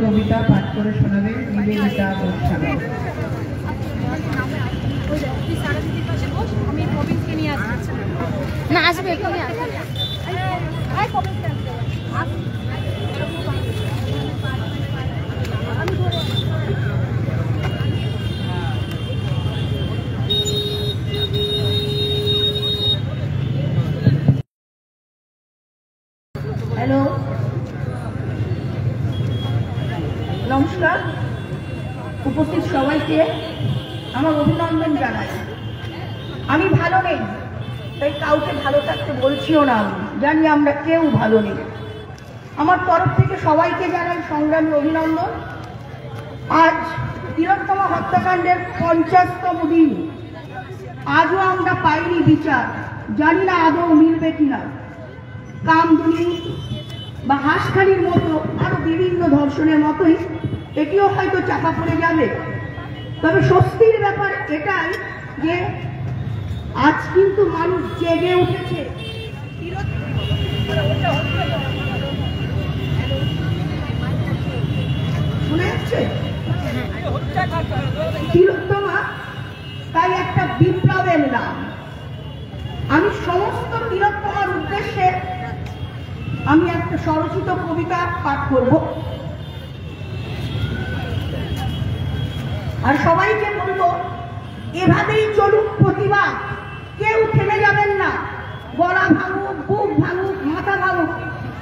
কবিতা পাঠ করে শোনাবেন নিবেদিতা গোস্বামী। না আসবে হ্যালো, নমস্কার। উপস্থিত সবাইকে আমার অভিনন্দন জানাই। আমি ভালো নেই, তাই কাউকে ভালো থাকতে বলছিও না। আমি জানি আমরা কেউ ভালো নেই। আমার তরফ থেকে সবাইকে জানাই সংগ্রামী অভিনন্দন। আজ তিলোত্তমা হত্যাকাণ্ডের 50তম দিন, আজও আমরা পাইনি বিচার। জানি না আদৌ মিলবে কিনা। কামদুনি বা হাঁসখালির মতো আরো বিভিন্ন ধর্ষণের মতোই এটিও হয়তো চাপা পড়ে যাবে। তবে স্বস্তির ব্যাপার এটাই যে আজ কিন্তু মানুষ জেগে উঠেছে। শুনে যাচ্ছে তিলোত্তমা তাই একটা বিপ্লবের নাম। আমি সমস্ত তিলোত্তমার উদ্দেশ্যে আমি একটা স্বরচিত কবিতা পাঠ করব, আর সবাইকে বলবো এভাবেই চলুক প্রতিবাদ। কেউ থেমে যাবেন না। গলা ভাঙুক, বুক ভাঙুক, মাথা ভাঙুক,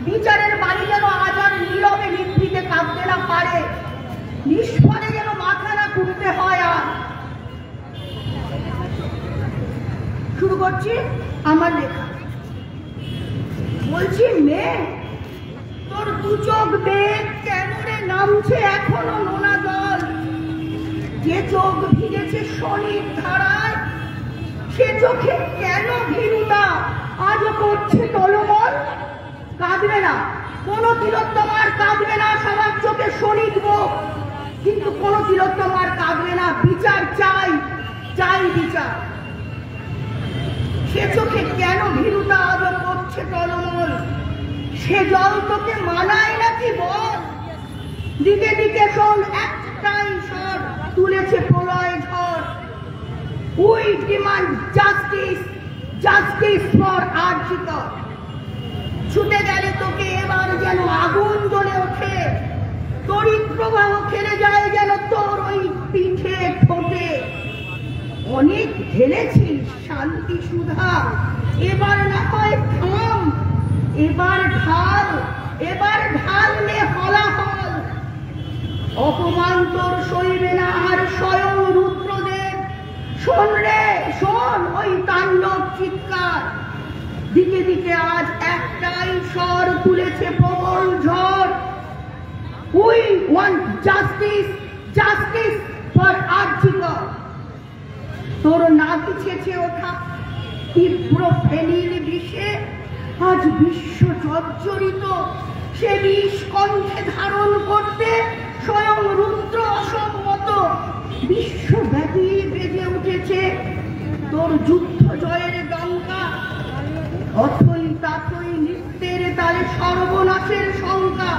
বিচারের বাড়ি যেন আজ আর নীরবে নিভৃতে কাঁদতে না পারে, নিষ্ফলে যেন মাথা না কুটতে হয়। আর শুরু করছি আমার লেখা। বলছি, মেয়ে তোর দু চোখ বেগ কেন রে নামছে এখনো নোনা জল? যে চোখ ভিজেছে শনির ধারায়, সে চোখে কেন ভীরুতা আজও করছে টলমল? কাঁদবে না, কোন তিলোত্তমার কাঁদবে না। সবার চোখে শনির মুখ, কিন্তু কোন তিলোত্তমার কাঁদবে না। বিচার চাই, চাই বিচার। সে চোখে কেন ভীরুতা আজও করছে টলমল? সে জল তোকে মানায় নাকি বল? দিকে দিকে শোন একটাই স্বর তুলেছে প্রলয় ঝড়। We demand justice, justice for RG Kar. ছুটে গেলে তোকে এবার যেন আগুন জ্বলে ওঠে, তড়িৎ প্রবাহ খেলে যায় যেন তোর ওই পিঠে ঠোঁটে। অনেক ঢেলেছিস শান্তি সুধা, এবার না হয় থাম, এবার ঢাল, এবার ঢাললে হলাহল। অপমান তোর সইবে না আর স্বয়ং রুদ্রদেব। শোন রে শোন ওই তাণ্ডব চিৎকার। দিকে দিকে আজ একটাই স্বর তুলেছে প্রবল ঝড়। We want justice, justice for RG Kar. তোর নাকি ছেঁচে ওঠা তীব্র ফেনীর বিষে আজ বিশ্ব জর্জরিত। সে বিষ কণ্ঠে ধারণ করতে স্বয়ং রুদ্র অসম্মত। বিশ্বব্যাপী বেজে উঠেছে তোর যুদ্ধ জয়ের ডঙ্কা। অথই তাথই নৃত্যের তালে সর্বনাশের শঙ্কা।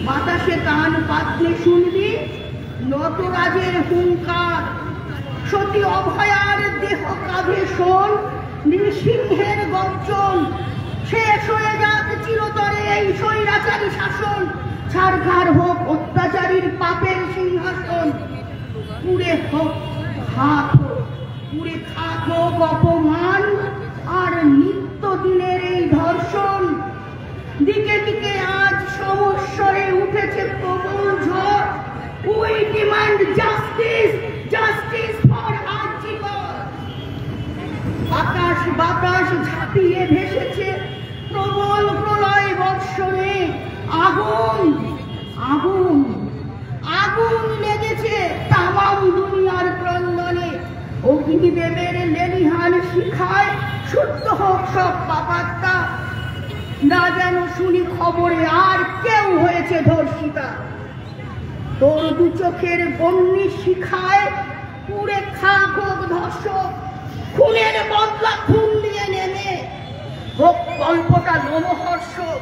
বাতাসে কান পাতলে শুনবি নটরাজের হুঙ্কার। সতী অভয়ার দেহ কাঁধে শোন নৃসিংহের গর্জন। শেষ হয়ে যাক চিরতরে এই স্বৈরাচারী শাসন। ছাড়খাড় হোক অত্যাচারীর পাপের সিংহাসন। পুড়ে হোক খাক হোক, পুড়ে খাক হোক অপমান আর নিত্য দিনের এই ধর্ষণ। দিকে দিকে আজ সমস্বরে উঠেছে প্রবল ঝড়। We demand justice, justice for RG Kar. আকাশ বাতাস ঝাঁপিয়ে ভেসেছে প্রবল প্রলয় বর্ষণে। আগুন আগুন আগুন লেগেছে তামাম দুনিয়ার ক্রন্দনে। অগ্নিদেবের লেলিহান শিখায় শুদ্ধ হোক সব পাপাত্মা। না যেন শুনি খবরে আর কেউ হয়েছে ধর্ষিতা। তোর দু চোখের বন্যি শিখায় পুড়ে খাক হোক ধর্ষক। খুনের বদলা খুন দিয়ে নেমে হোক গল্পটা লোমহর্ষক।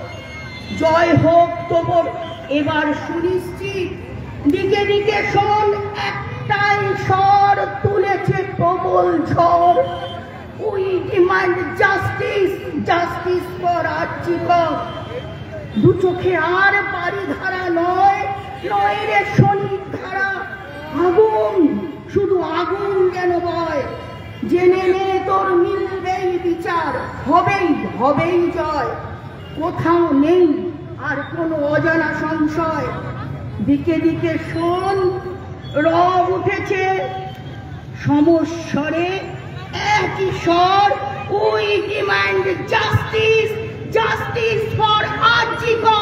জয় হোক তোর এবার সুনিশ্চিত দিকে দিকে শোন, একটাই স্বর তুলেছে প্রবল ঝড়। We demand justice, justice for RG Kar. দু চোখে আর বাড়ি ধারা নয়, নয় রে শনির ধারা। আগুন, শুধু আগুন যেন বয়। জেনে নে তোর মিলবেই বিচার, হবেই হবেই জয়। কোথাও নেই আর কোনো অজানা সংশয়। দিকে দিকে শোন, রব উঠেছে সমস্বরে একই স্বর। We demand justice, justice for RG Kar.